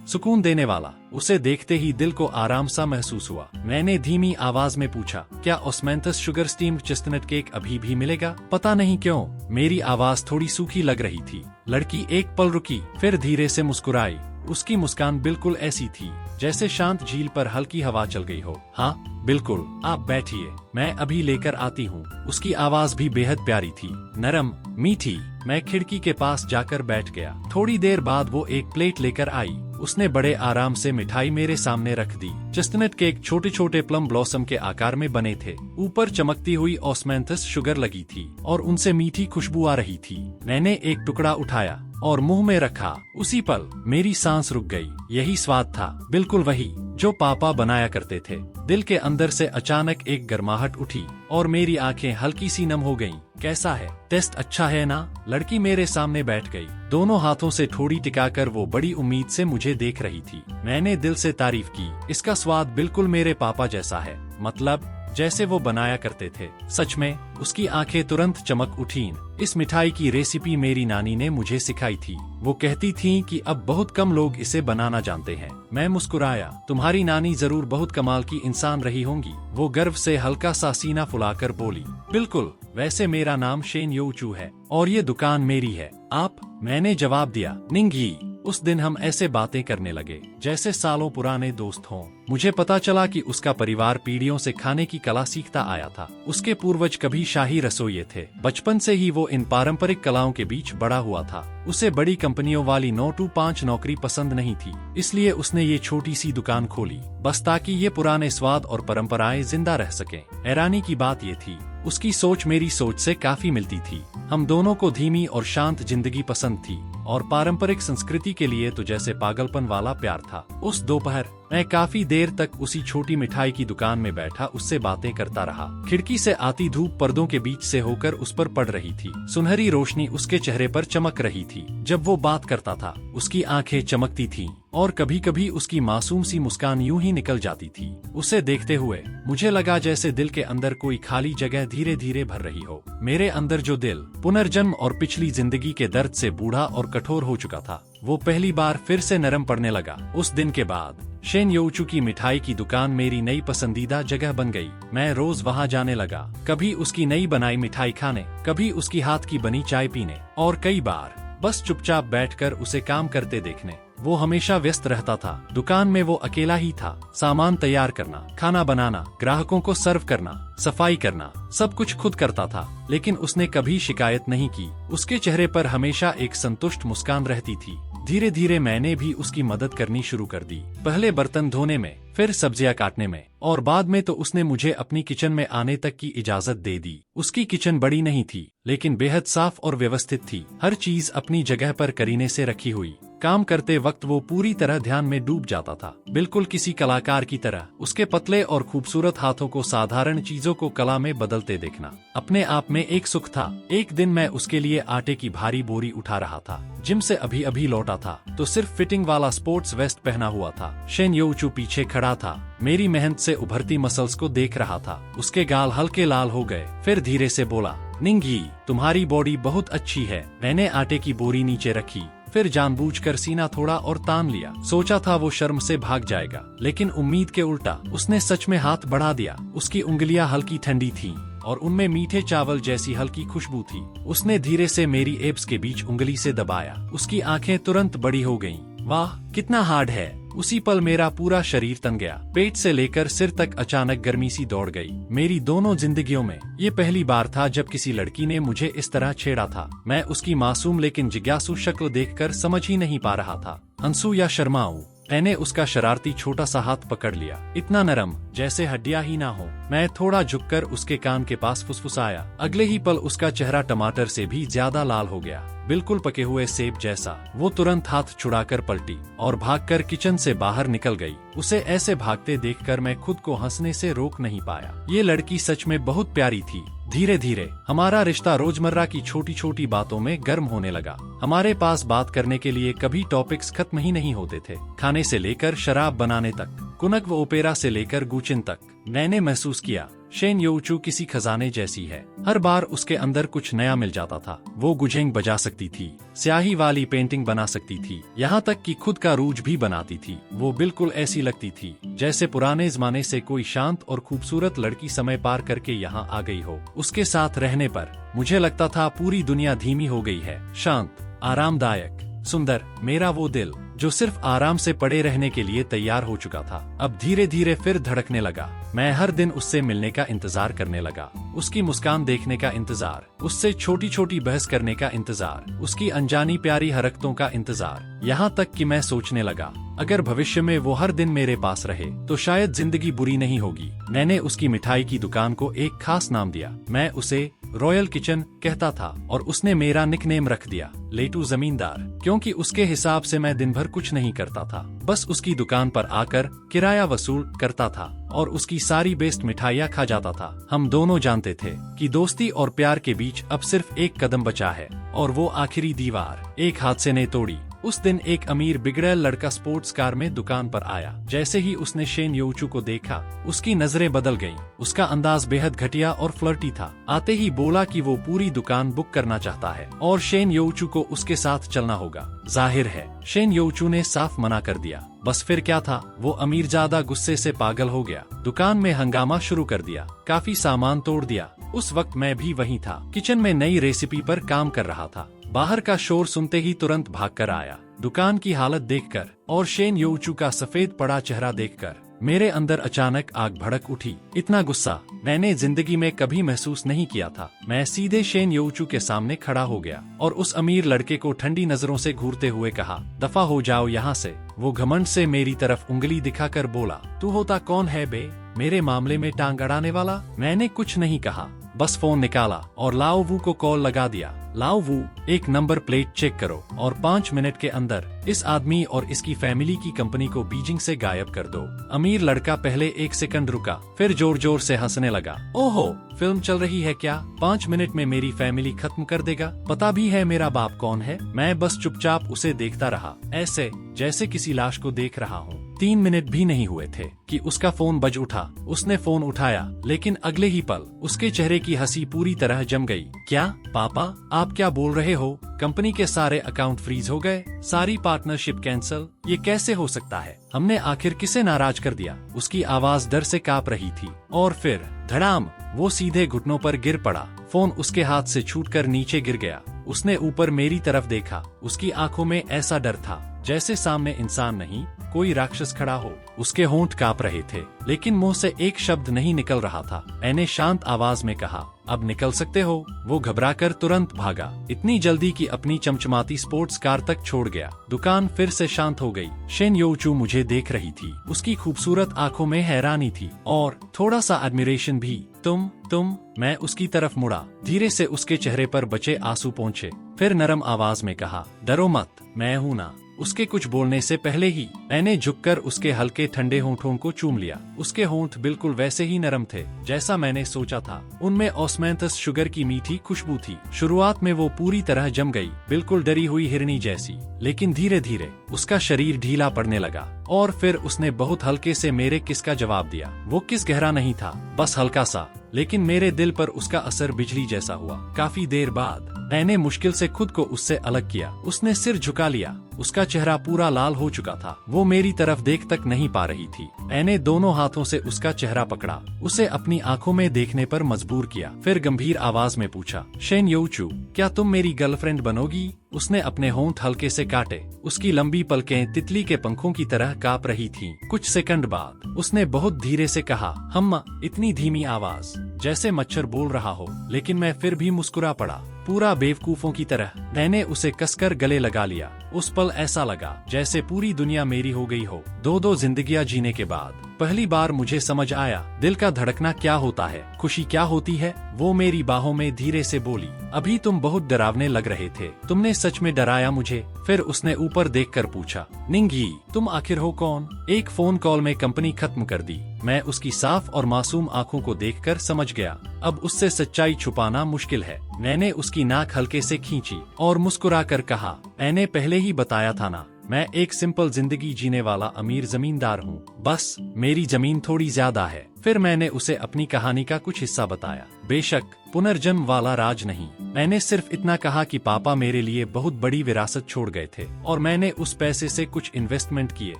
सुकून देने वाला। उसे देखते ही दिल को आराम सा महसूस हुआ। मैंने धीमी आवाज में पूछा, क्या ओस्मेंथस शुगर स्टीम्ड चेस्टनट केक अभी भी मिलेगा? पता नहीं क्यों मेरी आवाज थोड़ी सूखी लग रही थी। लड़की एक पल रुकी, फिर धीरे से मुस्कुराई। उसकी मुस्कान बिल्कुल ऐसी थी जैसे शांत झील पर हल्की हवा चल गई हो। हाँ बिल्कुल, आप बैठिए, मैं अभी लेकर आती हूँ। उसकी आवाज भी बेहद प्यारी थी, नरम, मीठी। मैं खिड़की के पास जाकर बैठ गया। थोड़ी देर बाद वो एक प्लेट लेकर आई। उसने बड़े आराम से मिठाई मेरे सामने रख दी। चेस्टनट केक छोटे छोटे प्लम ब्लॉसम के आकार में बने थे। ऊपर चमकती हुई ओस्मेंथस शुगर लगी थी और उनसे मीठी खुशबू आ रही थी। मैंने एक टुकड़ा उठाया और मुंह में रखा। उसी पल मेरी सांस रुक गई। यही स्वाद था, बिल्कुल वही जो पापा बनाया करते थे। दिल के अंदर से अचानक एक गर्माहट उठी और मेरी आंखें हल्की सी नम हो गईं। कैसा है? टेस्ट अच्छा है ना? लड़की मेरे सामने बैठ गई। दोनों हाथों से ठोड़ी टिकाकर वो बड़ी उम्मीद से मुझे देख रही थी। मैंने दिल से तारीफ की। इसका स्वाद बिल्कुल मेरे पापा जैसा है, मतलब जैसे वो बनाया करते थे। सच में? उसकी आंखें तुरंत चमक उठीं। इस मिठाई की रेसिपी मेरी नानी ने मुझे सिखाई थी। वो कहती थी कि अब बहुत कम लोग इसे बनाना जानते हैं। मैं मुस्कुराया। तुम्हारी नानी जरूर बहुत कमाल की इंसान रही होंगी। वो गर्व से हल्का सा सीना फुलाकर बोली। बिल्कुल, वैसे मेरा नाम शेन योचू है और ये दुकान मेरी है। आप? मैंने जवाब दिया। निंगी। उस दिन हम ऐसे बातें करने लगे जैसे सालों पुराने दोस्त हों। मुझे पता चला कि उसका परिवार पीढ़ियों से खाने की कला सीखता आया था। उसके पूर्वज कभी शाही रसोइये थे। बचपन से ही वो इन पारंपरिक कलाओं के बीच बड़ा हुआ था। उसे बड़ी कंपनियों वाली 9 to 5 नौकरी पसंद नहीं थी, इसलिए उसने ये छोटी सी दुकान खोली, बस ताकि ये पुराने स्वाद और परंपराएं जिंदा रह सकें। हैरानी की बात ये थी, उसकी सोच मेरी सोच से काफी मिलती थी। हम दोनों को धीमी और शांत जिंदगी पसंद थी और पारंपरिक संस्कृति के लिए तो जैसे पागलपन वाला प्यार था। उस दोपहर मैं काफी देर तक उसी छोटी मिठाई की दुकान में बैठा उससे बातें करता रहा। खिड़की से आती धूप पर्दों के बीच से होकर उस पर पड़ रही थी। सुनहरी रोशनी उसके चेहरे पर चमक रही थी। जब वो बात करता था, उसकी आंखें चमकती थीं और कभी कभी उसकी मासूम सी मुस्कान यूं ही निकल जाती थी। उसे देखते हुए मुझे लगा जैसे दिल के अंदर कोई खाली जगह धीरे धीरे भर रही हो। मेरे अंदर जो दिल पुनर्जन्म और पिछली जिंदगी के दर्द से बूढ़ा और कठोर हो चुका था, वो पहली बार फिर से नरम पड़ने लगा। उस दिन के बाद शेन योचू की मिठाई की दुकान मेरी नई पसंदीदा जगह बन गई। मैं रोज वहां जाने लगा, कभी उसकी नई बनाई मिठाई खाने, कभी उसकी हाथ की बनी चाय पीने और कई बार बस चुपचाप बैठकर उसे काम करते देखने। वो हमेशा व्यस्त रहता था। दुकान में वो अकेला ही था। सामान तैयार करना, खाना बनाना, ग्राहकों को सर्व करना, सफाई करना, सब कुछ खुद करता था। लेकिन उसने कभी शिकायत नहीं की। उसके चेहरे पर हमेशा एक संतुष्ट मुस्कान रहती थी। धीरे धीरे मैंने भी उसकी मदद करनी शुरू कर दी। पहले बर्तन धोने में, फिर सब्जियां काटने में और बाद में तो उसने मुझे अपनी किचन में आने तक की इजाजत दे दी। उसकी किचन बड़ी नहीं थी, लेकिन बेहद साफ और व्यवस्थित थी। हर चीज अपनी जगह पर करीने से रखी हुई। काम करते वक्त वो पूरी तरह ध्यान में डूब जाता था, बिल्कुल किसी कलाकार की तरह। उसके पतले और खूबसूरत हाथों को साधारण चीजों को कला में बदलते देखना अपने आप में एक सुख था। एक दिन मैं उसके लिए आटे की भारी बोरी उठा रहा था। जिम से अभी अभी लौटा था तो सिर्फ फिटिंग वाला स्पोर्ट्स वेस्ट पहना हुआ था। शेन योचू पीछे खड़ा था, मेरी मेहनत से उभरती मसल्स को देख रहा था। उसके गाल हल्के लाल हो गए। फिर धीरे से बोला, निंगी, तुम्हारी बॉडी बहुत अच्छी है। मैंने आटे की बोरी नीचे रखी, फिर जानबूझकर सीना थोड़ा और तान लिया। सोचा था वो शर्म से भाग जाएगा, लेकिन उम्मीद के उल्टा उसने सच में हाथ बढ़ा दिया। उसकी उंगलियां हल्की ठंडी थीं और उनमें मीठे चावल जैसी हल्की खुशबू थी। उसने धीरे से मेरी एब्स के बीच उंगली से दबाया। उसकी आंखें तुरंत बड़ी हो गईं। वाह, कितना हार्ड है। उसी पल मेरा पूरा शरीर तन गया। पेट से लेकर सिर तक अचानक गर्मी सी दौड़ गई। मेरी दोनों जिंदगियों में ये पहली बार था जब किसी लड़की ने मुझे इस तरह छेड़ा था। मैं उसकी मासूम लेकिन जिज्ञासु शक्ल देखकर समझ ही नहीं पा रहा था, हंसू या शर्माऊं। मैंने उसका शरारती छोटा सा हाथ पकड़ लिया, इतना नरम जैसे हड्डियां ही ना हो। मैं थोड़ा झुककर उसके कान के पास फुसफुसाया। अगले ही पल उसका चेहरा टमाटर से भी ज्यादा लाल हो गया, बिल्कुल पके हुए सेब जैसा। वो तुरंत हाथ छुड़ाकर पलटी और भागकर किचन से बाहर निकल गई। उसे ऐसे भागते देखकर मैं खुद को हंसने से रोक नहीं पाया। ये लड़की सच में बहुत प्यारी थी। धीरे धीरे हमारा रिश्ता रोजमर्रा की छोटी छोटी बातों में गर्म होने लगा। हमारे पास बात करने के लिए कभी टॉपिक्स खत्म ही नहीं होते थे, खाने से लेकर शराब बनाने तक, कुनक व ओपेरा से लेकर गुचिन तक। मैंने महसूस किया शेन योचू किसी खजाने जैसी है। हर बार उसके अंदर कुछ नया मिल जाता था। वो गुझेंग बजा सकती थी, स्याही वाली पेंटिंग बना सकती थी, यहाँ तक कि खुद का रूज भी बनाती थी। वो बिल्कुल ऐसी लगती थी जैसे पुराने जमाने से कोई शांत और खूबसूरत लड़की समय पार करके यहाँ आ गई हो। उसके साथ रहने पर मुझे लगता था पूरी दुनिया धीमी हो गई है, शांत, आरामदायक, सुंदर। मेरा वो दिल जो सिर्फ आराम से पड़े रहने के लिए तैयार हो चुका था, अब धीरे धीरे फिर धड़कने लगा। मैं हर दिन उससे मिलने का इंतजार करने लगा, उसकी मुस्कान देखने का इंतजार, उससे छोटी छोटी बहस करने का इंतजार, उसकी अनजानी प्यारी हरकतों का इंतजार। यहाँ तक कि मैं सोचने लगा अगर भविष्य में वो हर दिन मेरे पास रहे तो शायद जिंदगी बुरी नहीं होगी। मैंने उसकी मिठाई की दुकान को एक खास नाम दिया। मैं उसे रॉयल किचन कहता था और उसने मेरा निकनेम रख दिया लेटू जमींदार, क्योंकि उसके हिसाब से मैं दिन भर कुछ नहीं करता था, बस उसकी दुकान पर आकर किराया वसूल करता था और उसकी सारी बेस्ट मिठाइयाँ खा जाता था। हम दोनों जानते थे कि दोस्ती और प्यार के बीच अब सिर्फ एक कदम बचा है और वो आखिरी दीवार एक हादसे ने तोड़ी। उस दिन एक अमीर बिगड़ैल लड़का स्पोर्ट्स कार में दुकान पर आया। जैसे ही उसने शेन योचू को देखा उसकी नजरें बदल गईं। उसका अंदाज बेहद घटिया और फ्लर्टी था। आते ही बोला कि वो पूरी दुकान बुक करना चाहता है और शेन योचू को उसके साथ चलना होगा। जाहिर है शेन योचू ने साफ मना कर दिया। बस फिर क्या था, वो अमीरजादा गुस्से से पागल हो गया, दुकान में हंगामा शुरू कर दिया, काफी सामान तोड़ दिया। उस वक्त मैं भी वहीं था, किचन में नई रेसिपी पर काम कर रहा था। बाहर का शोर सुनते ही तुरंत भागकर आया। दुकान की हालत देखकर और शेन योचू का सफेद पड़ा चेहरा देखकर मेरे अंदर अचानक आग भड़क उठी। इतना गुस्सा मैंने जिंदगी में कभी महसूस नहीं किया था। मैं सीधे शेन योचू के सामने खड़ा हो गया और उस अमीर लड़के को ठंडी नजरों से घूरते हुए कहा, दफा हो जाओ यहाँ से। वो घमंड से मेरी तरफ उंगली दिखाकर बोला, तू होता कौन है बे, मेरे मामले में टांग अड़ाने वाला। मैंने कुछ नहीं कहा, बस फोन निकाला और लाओ वू को कॉल लगा दिया। लाओ वू, एक नंबर प्लेट चेक करो और 5 मिनट के अंदर इस आदमी और इसकी फैमिली की कंपनी को बीजिंग से गायब कर दो। अमीर लड़का पहले 1 सेकंड रुका, फिर जोर जोर से हंसने लगा। ओहो, फिल्म चल रही है क्या? 5 मिनट में मेरी फैमिली खत्म कर देगा? पता भी है मेरा बाप कौन है? मैं बस चुपचाप उसे देखता रहा, ऐसे जैसे किसी लाश को देख रहा हूँ। 3 मिनट भी नहीं हुए थे कि उसका फोन बज उठा। उसने फोन उठाया, लेकिन अगले ही पल उसके चेहरे की हंसी पूरी तरह जम गई। क्या पापा, आप क्या बोल रहे हो? कंपनी के सारे अकाउंट फ्रीज हो गए, सारी पार्टनरशिप कैंसिल, ये कैसे हो सकता है? हमने आखिर किसे नाराज कर दिया? उसकी आवाज डर से कांप रही थी और फिर धड़ाम, वो सीधे घुटनों पर गिर पड़ा। फोन उसके हाथ से छूटकर नीचे गिर गया। उसने ऊपर मेरी तरफ देखा। उसकी आंखों में ऐसा डर था जैसे सामने इंसान नहीं, कोई राक्षस खड़ा हो। उसके होंठ कांप रहे थे, लेकिन मुंह से एक शब्द नहीं निकल रहा था। मैंने शांत आवाज में कहा, अब निकल सकते हो। वो घबराकर तुरंत भागा, इतनी जल्दी कि अपनी चमचमाती स्पोर्ट्स कार तक छोड़ गया। दुकान फिर से शांत हो गई। शेन योचू मुझे देख रही थी। उसकी खूबसूरत आंखों में हैरानी थी और थोड़ा सा एडमिरेशन भी। तुम। मैं उसकी तरफ मुड़ा। धीरे से उसके चेहरे पर बचे आंसू पहुंचे। फिर नरम आवाज में कहा, डरो मत, मैं हूं ना। उसके कुछ बोलने से पहले ही मैंने झुककर उसके हल्के ठंडे होंठों को चूम लिया। उसके होंठ बिल्कुल वैसे ही नरम थे जैसा मैंने सोचा था। उनमें ऑस्मेंथस शुगर की मीठी खुशबू थी। शुरुआत में वो पूरी तरह जम गई, बिल्कुल डरी हुई हिरनी जैसी, लेकिन धीरे धीरे उसका शरीर ढीला पड़ने लगा और फिर उसने बहुत हल्के से मेरे किस का जवाब दिया। वो किस गहरा नहीं था, बस हल्का सा, लेकिन मेरे दिल पर उसका असर बिजली जैसा हुआ। काफी देर बाद मैंने मुश्किल से खुद को उससे अलग किया। उसने सिर झुका लिया। उसका चेहरा पूरा लाल हो चुका था। वो मेरी तरफ देख तक नहीं पा रही थी। मैंने दोनों हाथों से उसका चेहरा पकड़ा, उसे अपनी आंखों में देखने पर मजबूर किया। फिर गंभीर आवाज में पूछा, शेन योचू, क्या तुम मेरी गर्लफ्रेंड बनोगी? उसने अपने होंठ हल्के से काटे। उसकी लंबी पलकें तितली के पंखों की तरह कांप रही थीं। कुछ सेकंड बाद उसने बहुत धीरे से कहा, हम्मा। इतनी धीमी आवाज जैसे मच्छर बोल रहा हो, लेकिन मैं फिर भी मुस्कुरा पड़ा, पूरा बेवकूफों की तरह। मैंने उसे कसकर गले लगा लिया। उस पल ऐसा लगा जैसे पूरी दुनिया मेरी हो गई हो। दो जिंदगियां जीने के बाद पहली बार मुझे समझ आया दिल का धड़कना क्या होता है, खुशी क्या होती है। वो मेरी बाहों में धीरे से बोली, अभी तुम बहुत डरावने लग रहे थे, तुमने सच में डराया मुझे। फिर उसने ऊपर देखकर पूछा, निंगी तुम आखिर हो कौन? एक फोन कॉल में कंपनी खत्म कर दी। मैं उसकी साफ और मासूम आंखों को देखकर समझ गया अब उससे सच्चाई छुपाना मुश्किल है। मैंने उसकी नाक हल्के से खींची और मुस्कुराकर कहा, मैंने पहले ही बताया था ना, मैं एक सिंपल जिंदगी जीने वाला अमीर जमींदार हूँ, बस मेरी जमीन थोड़ी ज्यादा है। फिर मैंने उसे अपनी कहानी का कुछ हिस्सा बताया। बेशक पुनर्जन्म वाला राज नहीं, मैंने सिर्फ इतना कहा कि पापा मेरे लिए बहुत बड़ी विरासत छोड़ गए थे और मैंने उस पैसे से कुछ इन्वेस्टमेंट किए।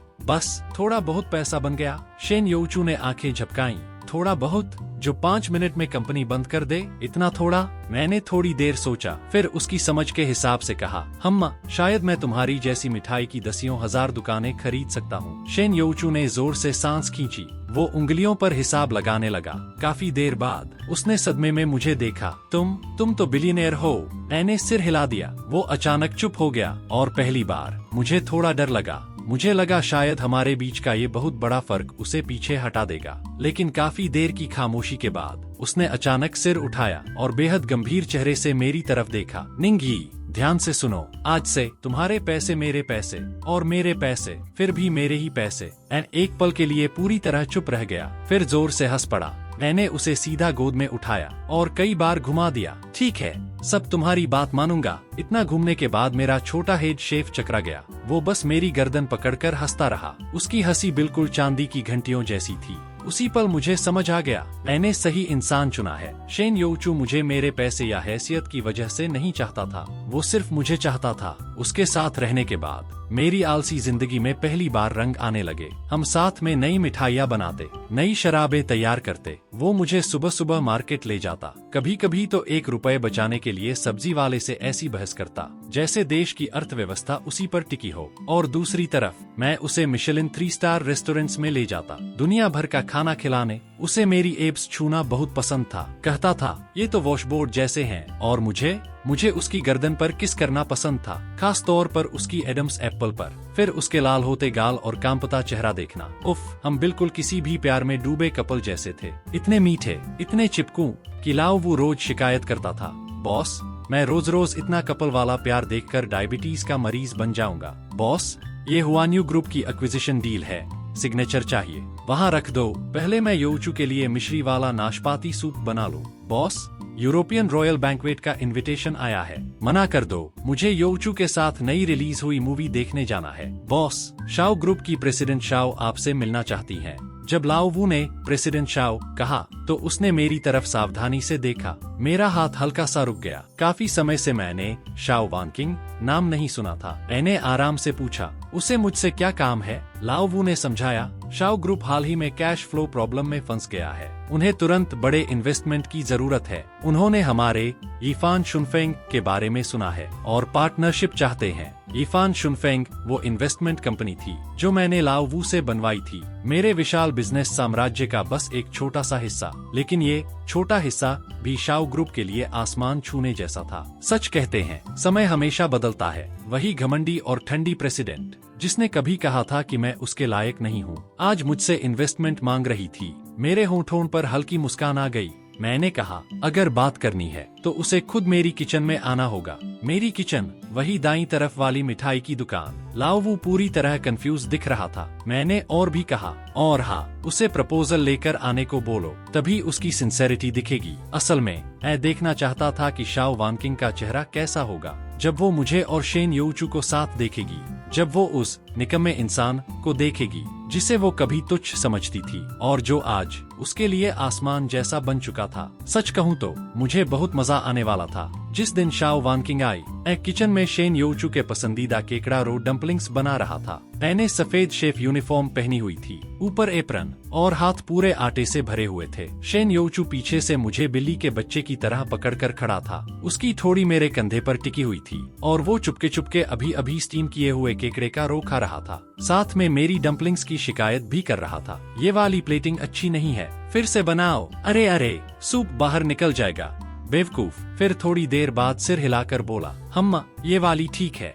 बस थोड़ा बहुत पैसा बन गया। शेन योचू ने आंखें झपकाईं। थोड़ा बहुत? जो 5 मिनट में कंपनी बंद कर दे, इतना थोड़ा? मैंने थोड़ी देर सोचा, फिर उसकी समझ के हिसाब से कहा, हम्मा शायद मैं तुम्हारी जैसी मिठाई की दसियों हजार दुकानें खरीद सकता हूँ। शेन योचू ने जोर से सांस खींची। वो उंगलियों पर हिसाब लगाने लगा। काफी देर बाद उसने सदमे में मुझे देखा। तुम तो बिलियनेयर हो। मैंने सिर हिला दिया। वो अचानक चुप हो गया और पहली बार मुझे थोड़ा डर लगा। मुझे लगा शायद हमारे बीच का ये बहुत बड़ा फर्क उसे पीछे हटा देगा, लेकिन काफी देर की खामोशी के बाद उसने अचानक सिर उठाया और बेहद गंभीर चेहरे से मेरी तरफ देखा। निंगी ध्यान से सुनो, आज से तुम्हारे पैसे मेरे पैसे और मेरे पैसे फिर भी मेरे ही पैसे। एन एक पल के लिए पूरी तरह चुप रह गया, फिर जोर से हंस पड़ा। मैंने उसे सीधा गोद में उठाया और कई बार घुमा दिया। ठीक है, सब तुम्हारी बात मानूंगा। इतना घूमने के बाद मेरा छोटा हेड शेफ चकरा गया। वो बस मेरी गर्दन पकड़कर हंसता रहा। उसकी हंसी बिल्कुल चांदी की घंटियों जैसी थी। उसी पल मुझे समझ आ गया, मैंने सही इंसान चुना है। शेन योचू मुझे मेरे पैसे या हैसियत की वजह से नहीं चाहता था, वो सिर्फ मुझे चाहता था। उसके साथ रहने के बाद मेरी आलसी जिंदगी में पहली बार रंग आने लगे। हम साथ में नई मिठाइयाँ बनाते, नई शराबें तैयार करते। वो मुझे सुबह सुबह मार्केट ले जाता। कभी कभी तो 1 रुपए बचाने के लिए सब्जी वाले से ऐसी बहस करता जैसे देश की अर्थव्यवस्था उसी पर टिकी हो। और दूसरी तरफ मैं उसे मिशेलिन 3 स्टार रेस्टोरेंट्स में ले जाता, दुनिया भर का खाना खिलाने। उसे मेरी एब्स छूना बहुत पसंद था। कहता था ये तो वॉशबोर्ड जैसे हैं। और मुझे उसकी गर्दन पर किस करना पसंद था, खास तौर पर उसकी एडम्स एप्पल पर। फिर उसके लाल होते गाल और कांपता चेहरा देखना, उफ, हम बिल्कुल किसी भी प्यार में डूबे कपल जैसे थे। इतने मीठे, इतने चिपकू कि लाओ वो रोज शिकायत करता था, बॉस मैं रोज रोज इतना कपल वाला प्यार देखकर डायबिटीज का मरीज बन जाऊंगा। बॉस ये हुआन्यू ग्रुप की एक्विजिशन डील है, सिग्नेचर चाहिए, वहाँ रख दो। पहले मैं योचू के लिए मिश्री वाला नाशपाती सूप बना लूं। बॉस यूरोपियन रॉयल बैंक्वेट का इनविटेशन आया है, मना कर दो। मुझे योचू के साथ नई रिलीज हुई मूवी देखने जाना है। बॉस शाओ ग्रुप की प्रेसिडेंट शाओ आपसे मिलना चाहती हैं। जब लाओ वू ने प्रेसिडेंट शाओ कहा तो उसने मेरी तरफ सावधानी से देखा। मेरा हाथ हल्का सा रुक गया। काफी समय से मैंने शाओ वानकिंग नाम नहीं सुना था। मैंने आराम से पूछा, उसे मुझसे क्या काम है? लाओ वू ने समझाया, शाओ ग्रुप हाल ही में कैश फ्लो प्रॉब्लम में फंस गया है, उन्हें तुरंत बड़े इन्वेस्टमेंट की जरूरत है। उन्होंने हमारे यीफान शुनफेंग के बारे में सुना है और पार्टनरशिप चाहते हैं। यीफान शुनफेंग वो इन्वेस्टमेंट कंपनी थी जो मैंने लाओ वू से बनवाई थी, मेरे विशाल बिजनेस साम्राज्य का बस एक छोटा सा हिस्सा। लेकिन ये छोटा हिस्सा भी शाओ ग्रुप के लिए आसमान छूने जैसा था। सच कहते हैं समय हमेशा बदलता है। वही घमंडी और ठंडी प्रेसिडेंट जिसने कभी कहा था कि मैं उसके लायक नहीं हूँ, आज मुझसे इन्वेस्टमेंट मांग रही थी। मेरे होठों पर हल्की मुस्कान आ गई। मैंने कहा, अगर बात करनी है तो उसे खुद मेरी किचन में आना होगा। मेरी किचन, वही दाईं तरफ वाली मिठाई की दुकान। लाओ वो पूरी तरह कंफ्यूज दिख रहा था। मैंने और भी कहा, और हाँ, उसे प्रपोजल लेकर आने को बोलो, तभी उसकी सिंसेरिटी दिखेगी। असल में मैं देखना चाहता था कि शाओ वानकिंग का चेहरा कैसा होगा जब वो मुझे और शेन योचू को साथ देखेगी, जब वो उस निकम्मे इंसान को देखेगी जिसे वो कभी तुच्छ समझती थी और जो आज उसके लिए आसमान जैसा बन चुका था। सच कहूँ तो मुझे बहुत मजा आने वाला था जिस दिन शाओ वानकिंग आई। मैं किचन में शेन योचू के पसंदीदा केकड़ा रो डम्पलिंग्स बना रहा था। मैंने सफेद शेफ यूनिफॉर्म पहनी हुई थी, ऊपर एप्रन और हाथ पूरे आटे से भरे हुए थे। शेन योचू पीछे से मुझे बिल्ली के बच्चे की तरह पकड़कर खड़ा था। उसकी ठोड़ी मेरे कंधे पर टिकी हुई थी और वो चुपके चुपके अभी अभी स्टीम किए हुए केकड़े का रो खा रहा था। साथ में मेरी डम्पलिंग्स की शिकायत भी कर रहा था। ये वाली प्लेटिंग अच्छी नहीं है, फिर से बनाओ। अरे सूप बाहर निकल जाएगा, बेवकूफ। फिर थोड़ी देर बाद सिर हिलाकर बोला, हम्मा ये वाली ठीक है।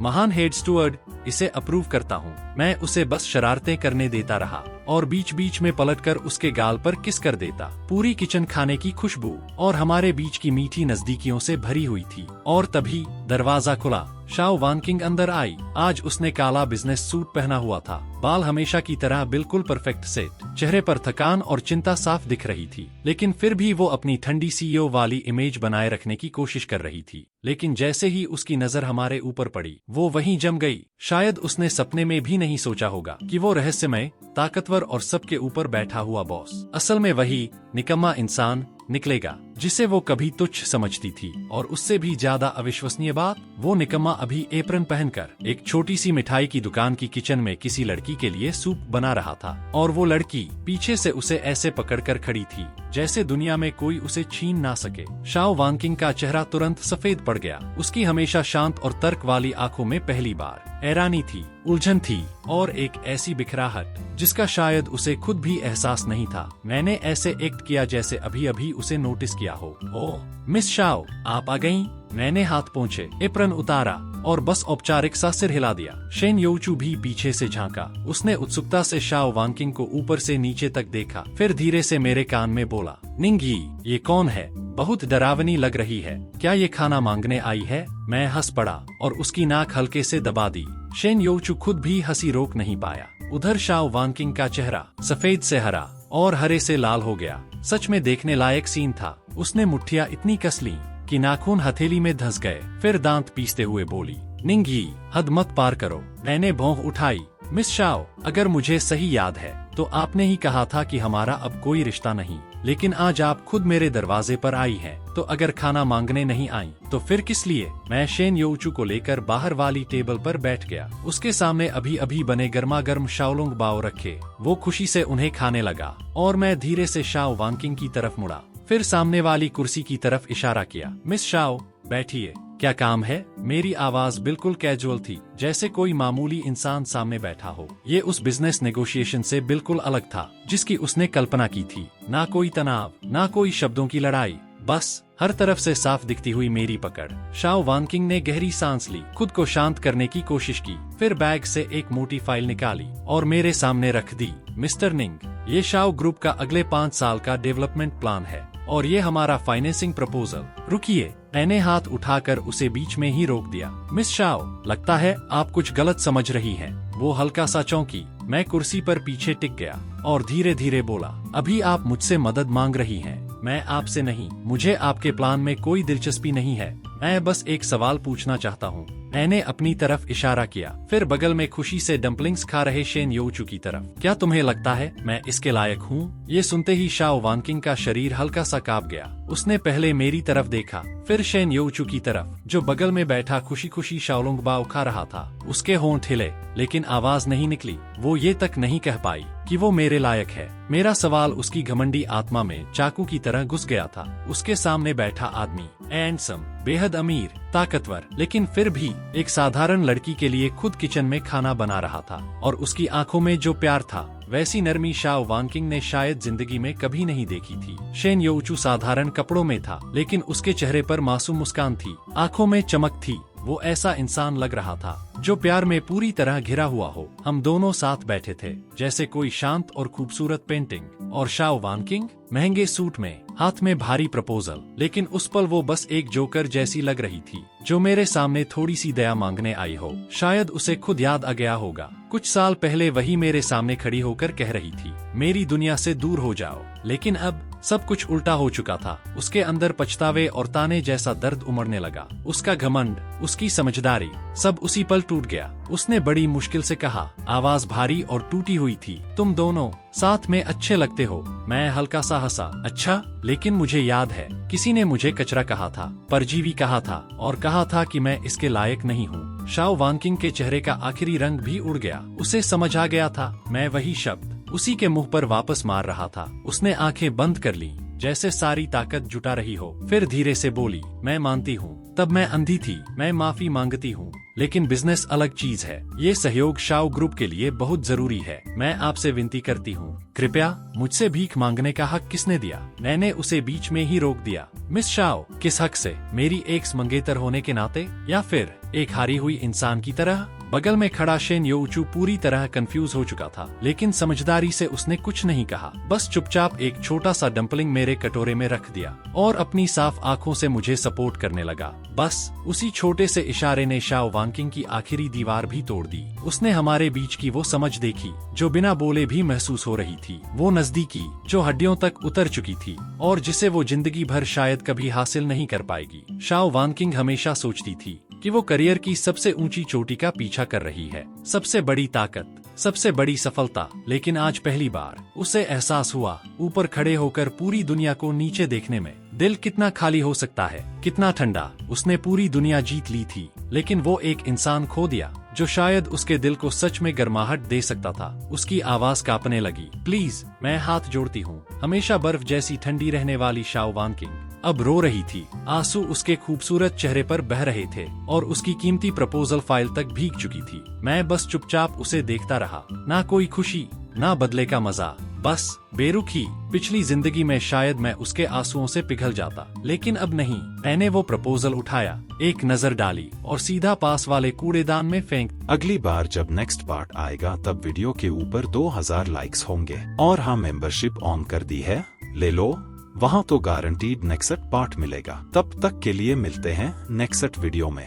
महान हेड स्टुअर्ड, इसे अप्रूव करता हूँ। मैं उसे बस शरारतें करने देता रहा और बीच बीच में पलटकर उसके गाल पर किस कर देता। पूरी किचन खाने की खुशबू और हमारे बीच की मीठी नजदीकियों से भरी हुई थी। और तभी दरवाजा खुला। शाओ वानकिंग अंदर आई। आज उसने काला बिजनेस सूट पहना हुआ था, बाल हमेशा की तरह बिल्कुल परफेक्ट सेट, चेहरे पर थकान और चिंता साफ दिख रही थी, लेकिन फिर भी वो अपनी ठंडी सीईओ वाली इमेज बनाए रखने की कोशिश कर रही थी। लेकिन जैसे ही उसकी नजर हमारे ऊपर पड़ी, वो वहीं जम गई। शायद उसने सपने में भी नहीं सोचा होगा कि वो रहस्यमय, ताकतवर और सबके ऊपर बैठा हुआ बॉस असल में वही निकम्मा इंसान निकलेगा जिसे वो कभी तुच्छ समझती थी। और उससे भी ज्यादा अविश्वसनीय बात, वो निकम्मा अभी एप्रन पहनकर एक छोटी सी मिठाई की दुकान की किचन में किसी लड़की के लिए सूप बना रहा था, और वो लड़की पीछे से उसे ऐसे पकड़कर खड़ी थी जैसे दुनिया में कोई उसे छीन ना सके। शाओ वानकिंग का चेहरा तुरंत सफेद पड़ गया। उसकी हमेशा शांत और तर्क वाली आंखों में पहली बार हैरानी थी, उलझन थी और एक ऐसी बिखराहट जिसका शायद उसे खुद भी एहसास नहीं था। मैंने ऐसे एक्ट किया जैसे अभी अभी उसे नोटिस किया हो। ओह मिस शाओ, आप आ गईं? मैंने हाथ पोंछे, एप्रन उतारा और बस औपचारिक सा सिर हिला दिया। शेन योचू भी पीछे से झांका। उसने उत्सुकता से शाओ वानकिंग को ऊपर से नीचे तक देखा, फिर धीरे से मेरे कान में बोला, निंगी, ये कौन है? बहुत डरावनी लग रही है। क्या ये खाना मांगने आई है? मैं हंस पड़ा और उसकी नाक हल्के से दबा दी। शेन योचू खुद भी हंसी रोक नहीं पाया। उधर शाओ वानकिंग का चेहरा सफेद से हरा और हरे से लाल हो गया। सच में देखने लायक सीन था। उसने मुट्ठियां इतनी कस ली कि नाखून हथेली में धंस गए। फिर दांत पीसते हुए बोली, निंगी, हद मत पार करो। मैंने भौं उठाई। मिस शाओ, अगर मुझे सही याद है तो आपने ही कहा था कि हमारा अब कोई रिश्ता नहीं, लेकिन आज आप खुद मेरे दरवाजे पर आई हैं। तो अगर खाना मांगने नहीं आई तो फिर किस लिए? मैं शेन योचू को लेकर बाहर वाली टेबल पर बैठ गया। उसके सामने अभी अभी बने गर्मा गर्म शाओलोंग बाओ रखे। वो खुशी से उन्हें खाने लगा और मैं धीरे से शाओ वानकिंग की तरफ मुड़ा, फिर सामने वाली कुर्सी की तरफ इशारा किया। मिस शाओ, बैठिए। क्या काम है? मेरी आवाज बिल्कुल कैजुअल थी, जैसे कोई मामूली इंसान सामने बैठा हो। ये उस बिजनेस नेगोशिएशन से बिल्कुल अलग था जिसकी उसने कल्पना की थी। ना कोई तनाव, ना कोई शब्दों की लड़ाई, बस हर तरफ से साफ दिखती हुई मेरी पकड़। शाओ वानकिंग ने गहरी सांस ली, खुद को शांत करने की कोशिश की, फिर बैग से एक मोटी फाइल निकाली और मेरे सामने रख दी। मिस्टर निंग, ये शाओ ग्रुप का अगले 5 साल का डेवलपमेंट प्लान है और ये हमारा फाइनेंसिंग प्रपोजल। रुकिए, मैंने हाथ उठाकर उसे बीच में ही रोक दिया। मिस शाओ, लगता है आप कुछ गलत समझ रही हैं। वो हल्का सा चौंकी। मैं कुर्सी पर पीछे टिक गया और धीरे धीरे बोला, अभी आप मुझसे मदद मांग रही हैं, मैं आपसे नहीं। मुझे आपके प्लान में कोई दिलचस्पी नहीं है। मैं बस एक सवाल पूछना चाहता हूँ। मैंने अपनी तरफ इशारा किया, फिर बगल में खुशी से डम्पलिंग्स खा रहे शेन योचू की तरफ। क्या तुम्हें लगता है मैं इसके लायक हूँ? ये सुनते ही शाओ वानकिंग का शरीर हल्का सा कांप गया। उसने पहले मेरी तरफ देखा, फिर शेन योचू की तरफ, जो बगल में बैठा खुशी खुशी शाओलोंग बाओ खा रहा था। उसके होंठ हिले, लेकिन आवाज नहीं निकली। वो ये तक नहीं कह पाई कि वो मेरे लायक है। मेरा सवाल उसकी घमंडी आत्मा में चाकू की तरह घुस गया था। उसके सामने बैठा आदमी हैंडसम, बेहद अमीर, ताकतवर, लेकिन फिर भी एक साधारण लड़की के लिए खुद किचन में खाना बना रहा था। और उसकी आंखों में जो प्यार था, वैसी नरमी शाओ वानकिंग ने शायद जिंदगी में कभी नहीं देखी थी। शेन योचू साधारण कपड़ों में था, लेकिन उसके चेहरे पर मासूम मुस्कान थी, आंखों में चमक थी। वो ऐसा इंसान लग रहा था जो प्यार में पूरी तरह घिरा हुआ हो। हम दोनों साथ बैठे थे जैसे कोई शांत और खूबसूरत पेंटिंग, और शाओ वानकिंग महंगे सूट में, हाथ में भारी प्रपोजल। लेकिन उस पल वो बस एक जोकर जैसी लग रही थी जो मेरे सामने थोड़ी सी दया मांगने आई हो। शायद उसे खुद याद आ गया होगा, कुछ साल पहले वही मेरे सामने खड़ी होकर कह रही थी, मेरी दुनिया से दूर हो जाओ। लेकिन अब सब कुछ उल्टा हो चुका था। उसके अंदर पछतावे और ताने जैसा दर्द उमड़ने लगा। उसका घमंड, उसकी समझदारी, सब उसी पल टूट गया। उसने बड़ी मुश्किल से कहा, आवाज भारी और टूटी हुई थी, तुम दोनों साथ में अच्छे लगते हो। मैं हल्का सा हंसा, अच्छा, लेकिन मुझे याद है किसी ने मुझे कचरा कहा था, परजीवी कहा था, और कहा था कि मैं इसके लायक नहीं हूँ। शाओ वानकिंग के चेहरे का आखिरी रंग भी उड़ गया। उसे समझ आ गया था, मैं वही शब्द उसी के मुंह पर वापस मार रहा था। उसने आंखें बंद कर ली, जैसे सारी ताकत जुटा रही हो। फिर धीरे से बोली, मैं मानती हूँ, तब मैं अंधी थी, मैं माफी मांगती हूँ, लेकिन बिजनेस अलग चीज है। ये सहयोग शाओ ग्रुप के लिए बहुत जरूरी है। मैं आपसे विनती करती हूँ, कृपया, मुझसे भीख मांगने का हक किसने दिया? मैंने उसे बीच में ही रोक दिया। मिस शाओ, किस हक से? मेरी एक्स मंगेतर होने के नाते, या फिर एक हारी हुई इंसान की तरह। बगल में खड़ा शेन योउचू पूरी तरह कंफ्यूज हो चुका था, लेकिन समझदारी से उसने कुछ नहीं कहा, बस चुपचाप एक छोटा सा डंपलिंग मेरे कटोरे में रख दिया और अपनी साफ आंखों से मुझे सपोर्ट करने लगा। बस उसी छोटे से इशारे ने शाओ वांकिंग की आखिरी दीवार भी तोड़ दी। उसने हमारे बीच की वो समझ देखी जो बिना बोले भी महसूस हो रही थी, वो नजदीकी जो हड्डियों तक उतर चुकी थी और जिसे वो जिंदगी भर शायद कभी हासिल नहीं कर पाएगी। शाओ वांकिंग हमेशा सोचती थी कि वो करियर की सबसे ऊंची चोटी का पीछा कर रही है, सबसे बड़ी ताकत, सबसे बड़ी सफलता, लेकिन आज पहली बार उसे एहसास हुआ ऊपर खड़े होकर पूरी दुनिया को नीचे देखने में दिल कितना खाली हो सकता है, कितना ठंडा। उसने पूरी दुनिया जीत ली थी, लेकिन वो एक इंसान खो दिया जो शायद उसके दिल को सच में गर्माहट दे सकता था। उसकी आवाज कांपने लगी, प्लीज, मैं हाथ जोड़ती हूँ। हमेशा बर्फ जैसी ठंडी रहने वाली शाओ वांकिंग अब रो रही थी। आंसू उसके खूबसूरत चेहरे पर बह रहे थे और उसकी कीमती प्रपोजल फाइल तक भीग चुकी थी। मैं बस चुपचाप उसे देखता रहा, ना कोई खुशी, ना बदले का मजा, बस बेरुखी। पिछली जिंदगी में शायद मैं उसके आंसुओं से पिघल जाता, लेकिन अब नहीं। मैंने वो प्रपोजल उठाया, एक नजर डाली और सीधा पास वाले कूड़ेदान में फेंक। अगली बार जब नेक्स्ट पार्ट आएगा तब वीडियो के ऊपर 2000 लाइक्स होंगे। और हाँ, मेंबरशिप ऑन कर दी है, ले लो, वहाँ तो गारंटीड नेक्स्ट पार्ट मिलेगा। तब तक के लिए मिलते हैं नेक्स्ट वीडियो में।